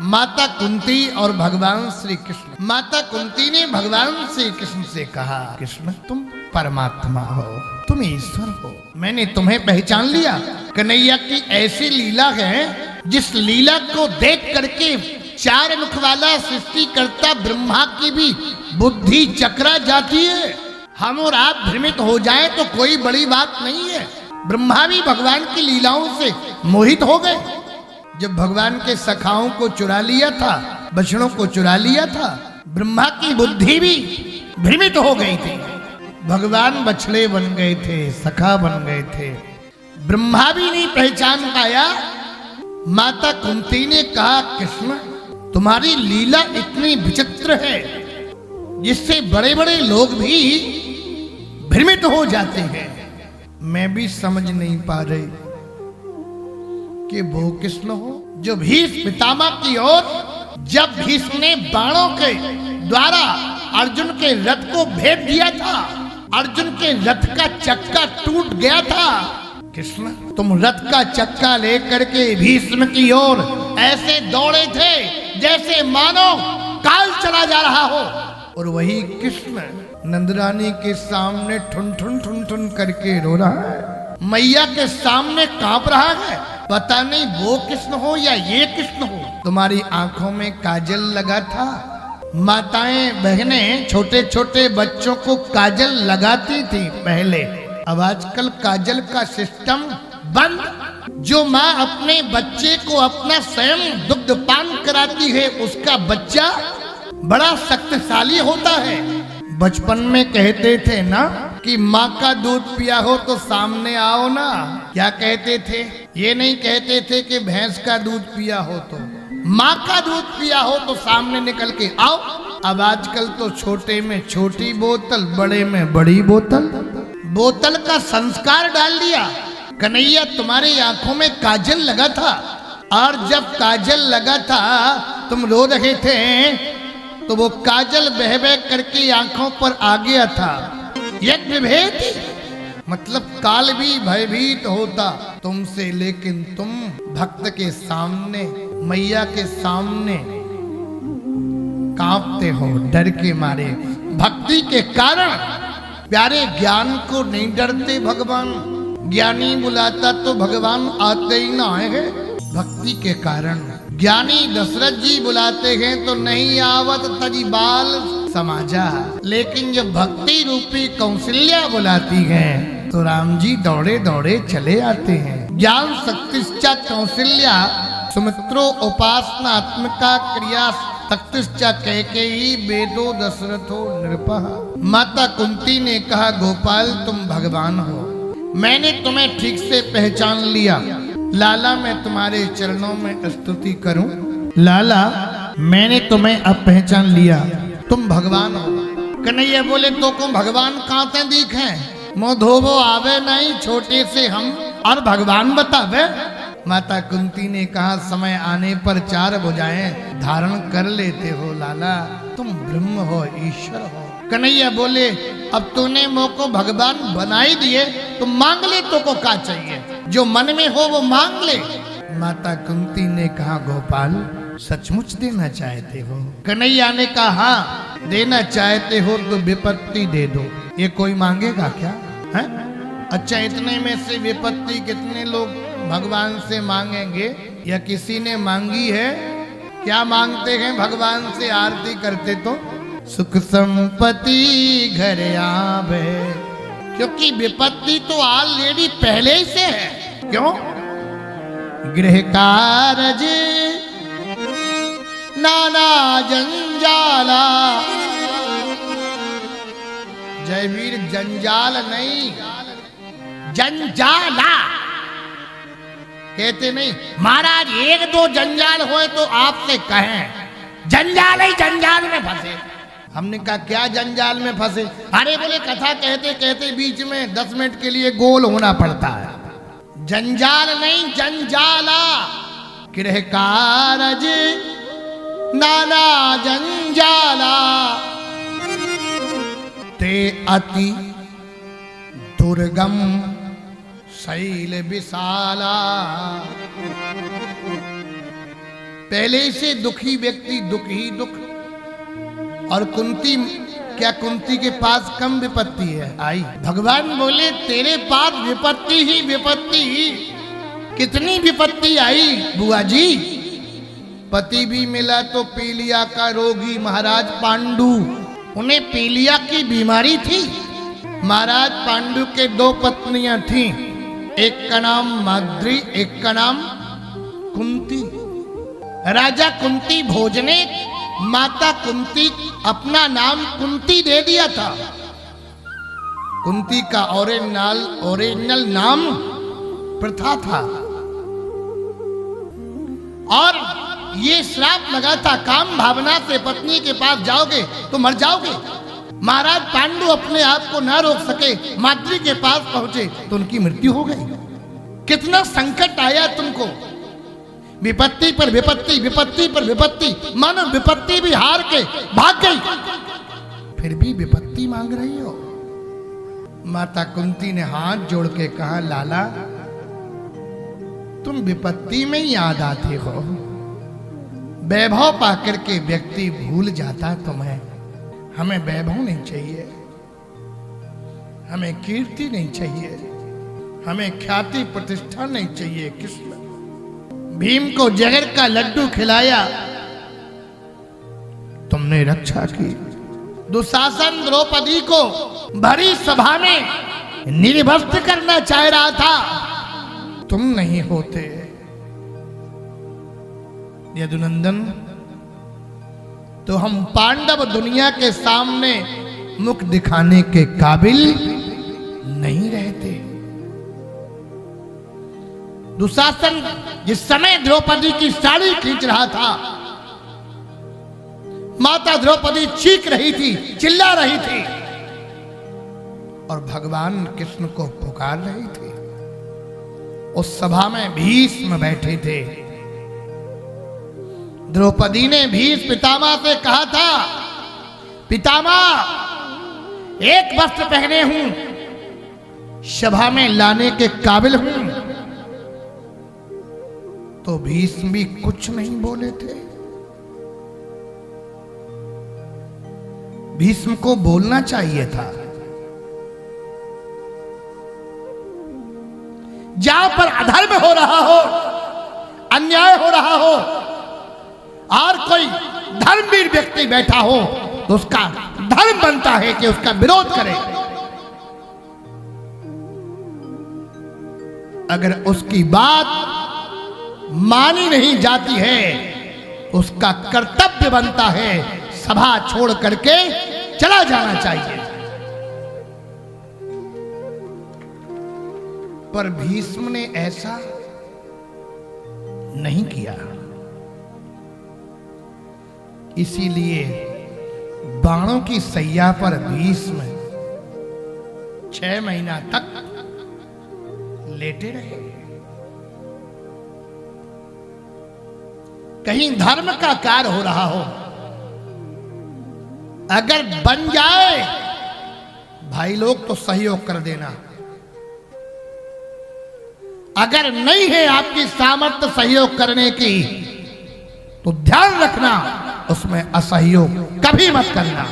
माता कुंती और भगवान श्री कृष्ण। माता कुंती ने भगवान श्री कृष्ण से कहा, कृष्ण तुम परमात्मा हो, तुम ईश्वर हो, मैंने तुम्हें पहचान लिया। कन्हैया की ऐसी लीला है जिस लीला को देख करके चार मुख वाला सृष्टिकर्ता ब्रह्मा की भी बुद्धि चकरा जाती है। हम और आप भ्रमित हो जाएं तो कोई बड़ी बात नहीं है। ब्रह्मा भी भगवान की लीलाओं से मोहित हो गए। जब भगवान के सखाओं को चुरा लिया था, बछड़ों को चुरा लिया था, ब्रह्मा की बुद्धि भी भ्रमित हो गई थी। भगवान बछड़े बन गए थे, सखा बन गए थे, ब्रह्मा भी नहीं पहचान पाया। माता कुंती ने कहा, कृष्ण तुम्हारी लीला इतनी विचित्र है जिससे बड़े बड़े लोग भी भ्रमित हो जाते हैं। मैं भी समझ नहीं पा रही कि वो कृष्ण हो जो भीष्म पितामह की ओर, जब भीष्म ने बाणों के द्वारा अर्जुन के रथ को भेद दिया था, अर्जुन के रथ का चक्का टूट गया था। कृष्ण तुम रथ का चक्का लेकर के भीष्म की ओर ऐसे दौड़े थे जैसे मानो काल चला जा रहा हो, और वही कृष्ण नंदरानी के सामने ठुन ठुन ठुन ठुन करके रो रहा है, मैया के सामने कांप रहा है। पता नहीं वो कृष्ण हो या ये कृष्ण हो। तुम्हारी आंखों में काजल लगा था। माताएं बहनें छोटे छोटे बच्चों को काजल लगाती थी पहले, अब आजकल काजल का सिस्टम बंद। जो माँ अपने बच्चे को अपना स्वयं दुग्ध पान कराती है उसका बच्चा बड़ा शक्तिशाली होता है। बचपन में कहते थे ना कि माँ का दूध पिया हो तो सामने आओ ना। क्या कहते थे? ये नहीं कहते थे कि भैंस का दूध पिया हो तो, माँ का दूध पिया हो तो सामने निकल के आओ। अब आजकल तो छोटे में छोटी बोतल, बड़े में बड़ी बोतल, बोतल का संस्कार डाल दिया। कन्हैया तुम्हारी आंखों में काजल लगा था, और जब काजल लगा था तुम रो रहे थे तो वो काजल बह बह करके आंखों पर आ गया था। एक विभेद, मतलब काल भी भयभीत होता तुमसे, लेकिन तुम भक्त के सामने, मैया के सामने कांपते हो डर के मारे। भक्ति के कारण प्यारे ज्ञान को नहीं डरते भगवान। ज्ञानी बुलाता तो भगवान आते ही ना है। भक्ति के कारण ज्ञानी दशरथ जी बुलाते हैं तो नहीं आवत तजी बाल समाजा, लेकिन जब भक्ति रूपी कौशल्या बुलाती है तो राम जी दौड़े दौड़े चले आते हैं। ज्ञान शक्तिश्चा कौशल्या सुमित्रो उपासनात्मका क्रिया शक्तिश्चा कैकेयी वेदो दशरथो नृपः। माता कुंती ने कहा, गोपाल तुम भगवान हो, मैंने तुम्हें ठीक से पहचान लिया। लाला मैं तुम्हारे चरणों में स्तुति करूं। लाला मैंने तुम्हें अब पहचान लिया, तुम भगवान हो। कन्हैया बोले, तो को भगवान कांते दिखे, मुँह धोबो आवे नहीं, छोटे से हम और भगवान बतावे। माता कुंती ने कहा, समय आने पर चार भुजाएं धारण कर लेते हो लाला, तुम ब्रह्म हो, ईश्वर हो। कन्हैया बोले, अब तूने मोको भगवान बनाई दिए तो मांग ले, तो को क्या चाहिए, जो मन में हो वो मांग ले। माता कुंती ने कहा, गोपाल सचमुच देना चाहते हो? कन्हैया ने कहा, हाँ देना चाहते हो तो विपत्ति दे दो। ये कोई मांगेगा क्या है? अच्छा इतने में से विपत्ति कितने लोग भगवान से मांगेंगे, या किसी ने मांगी है? क्या मांगते हैं भगवान से आरती करते तो? सुख संपत्ति घर आवे, क्योंकि विपत्ति तो ऑलरेडी पहले ही से है। क्यों? गृह कारज नाना जंजाला। जयवीर जंजाल नहीं, जंजाला कहते नहीं। महाराज एक दो जंजाल होए तो आपसे कहें, जंजाल ही जंजाल में फंसे। हमने कहा क्या जंजाल में फंसे? अरे बोले कथा कहते कहते बीच में 10 मिनट के लिए गोल होना पड़ता है। जंजाल नहीं, जंजाला। गृह कारज नाना जंजाला, ते अति दुर्गम शैल विशाला। पहले से दुखी व्यक्ति दुख ही दुख। और कुंती, क्या कुंती के पास कम विपत्ति है? आई। भगवान बोले तेरे पास विपत्ति ही विपत्ति ही। कितनी विपत्ति आई बुआ जी। पति भी मिला तो पीलिया का रोगी महाराज पांडु। उन्हें पीलिया की बीमारी थी। महाराज पांडु के 2 पत्नियां थीं, एक का नाम माद्री, एक का नाम कुंती। राजा कुंती भोज ने माता कुंती अपना नाम कुंती दे दिया था। कुंती का ओरिजिनल नाम प्रथा था। और ये श्राप लगा था, काम भावना से पत्नी के पास जाओगे तो मर जाओगे। महाराज पांडु अपने आप को ना रोक सके, माद्री के पास पहुंचे तो उनकी मृत्यु हो गई। कितना संकट आया तुमको, विपत्ति पर विपत्ति, विपत्ति पर विपत्ति, मानो विपत्ति भी हार के भाग गई, फिर भी विपत्ति मांग रही हो। माता कुंती ने हाथ जोड़ के कहा, लाला तुम विपत्ति में ही याद आते हो। वैभव पाकर के व्यक्ति भूल जाता तुम्हें। हमें वैभव नहीं चाहिए, हमें कीर्ति नहीं चाहिए, हमें ख्याति प्रतिष्ठा नहीं चाहिए। कृष्ण भीम को जहर का लड्डू खिलाया, तुमने रक्षा की। दुशासन द्रौपदी को भरी सभा में निर्वस्त्र करना चाह रहा था, तुम नहीं होते। यदुनंदन तो हम पांडव दुनिया के सामने मुख दिखाने के काबिल नहीं रहते। दुशासन जिस समय द्रौपदी की साड़ी खींच रहा था, माता द्रौपदी चीख रही थी, चिल्ला रही थी और भगवान कृष्ण को पुकार रही थी। उस सभा में भीष्म बैठे थे। द्रौपदी ने भीष्म पितामह से कहा था, पितामह एक वस्त्र पहने हूं, सभा में लाने के काबिल हूं। तो भीष्म भी कुछ नहीं बोले थे। भीष्म को बोलना चाहिए था। जहां पर अधर्म हो रहा हो, अन्याय हो रहा हो और कोई धर्मवीर व्यक्ति बैठा हो, तो उसका धर्म बनता है कि उसका विरोध करे। अगर उसकी बात मानी नहीं जाती है, उसका कर्तव्य बनता है सभा छोड़ करके चला जाना चाहिए। पर भीष्म ने ऐसा नहीं किया। इसीलिए बाणों की सैया पर भीष्म 6 महीना तक लेटे रहे। कहीं धर्म का कार्य हो रहा हो, अगर बन जाए भाई लोग तो सहयोग कर देना। अगर नहीं है आपकी सामर्थ्य सहयोग करने की, तो ध्यान रखना उसमें असहयोग कभी मत करना।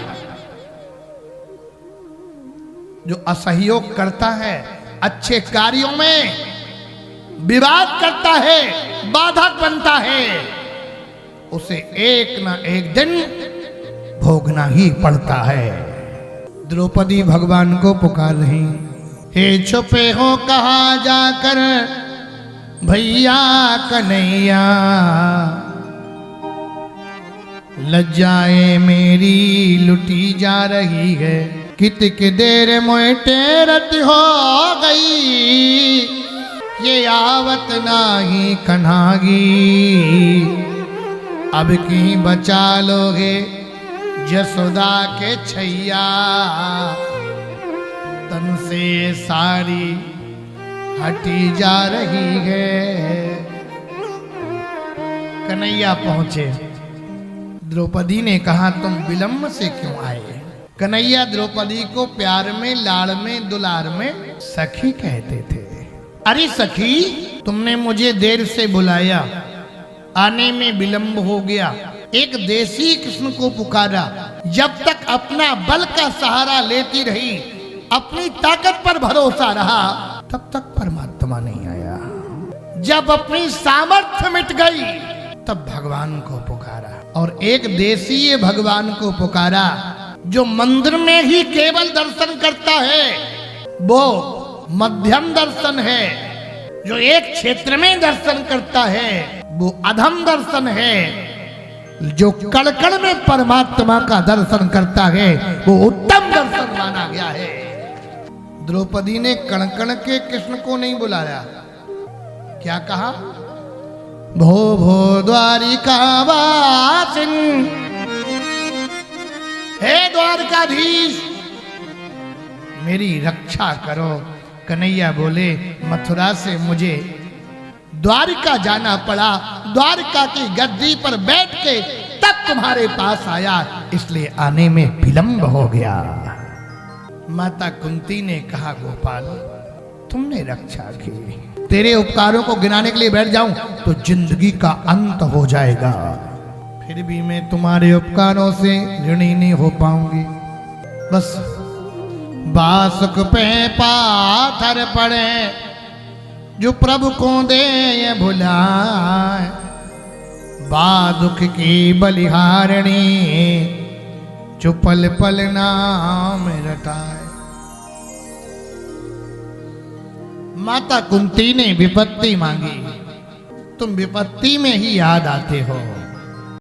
जो असहयोग करता है, अच्छे कार्यों में विवाद करता है, बाधक बनता है, उसे एक ना एक दिन भोगना ही पड़ता है। द्रौपदी भगवान को पुकार रही, हे छुपे हो कहाँ जाकर भैया कन्हैया, लज्जाए मेरी लुटी जा रही है, कितक देर मोए टेरत हो गई, ये आवत नाही कन्हागी, अब की बचा लोगे जसोदा के छैया, तन से सारी हटी जा रही है। कन्हैया पहुंचे। द्रौपदी ने कहा, तुम विलंब से क्यों आए? कन्हैया द्रौपदी को प्यार में, लाड़ में, दुलार में सखी कहते थे। अरे सखी, तुमने मुझे देर से बुलाया, आने में विलंब हो गया। एक देसी कृष्ण को पुकारा, जब तक अपना बल का सहारा लेती रही, अपनी ताकत पर भरोसा रहा, तब तक परमात्मा नहीं आया। जब अपनी सामर्थ्य मिट गई, तब भगवान को पुकारा। और एक देशीय भगवान को पुकारा जो मंदिर में ही केवल दर्शन करता है, वो मध्यम दर्शन है। जो एक क्षेत्र में दर्शन करता है, वो अधम दर्शन है। जो कण कण में परमात्मा का दर्शन करता है, वो उत्तम दर्शन माना गया है। द्रौपदी ने कण कण के कृष्ण को नहीं बुलाया, क्या कहा? भो भो द्वारिका वासिन, हे द्वारकाधीश मेरी रक्षा करो। कन्हैया बोले, मथुरा से मुझे द्वारिका जाना पड़ा, द्वारिका की गद्दी पर बैठ के तब तुम्हारे पास आया, इसलिए आने में विलंब हो गया। माता कुंती ने कहा, गोपाल तुमने रक्षा की, तेरे उपकारों को गिनाने के लिए बैठ जाऊं तो जिंदगी का अंत हो जाएगा। फिर भी मैं तुम्हारे उपकारों से ऋणी नहीं हो पाऊंगी। बस बासुक पे पाथर पड़े, जो प्रभु को दे ये भुलाए। बादुख की बलिहारणी, जो पल पल नाम रटाए। माता कुंती ने विपत्ति मांगी, तुम विपत्ति में ही याद आते हो।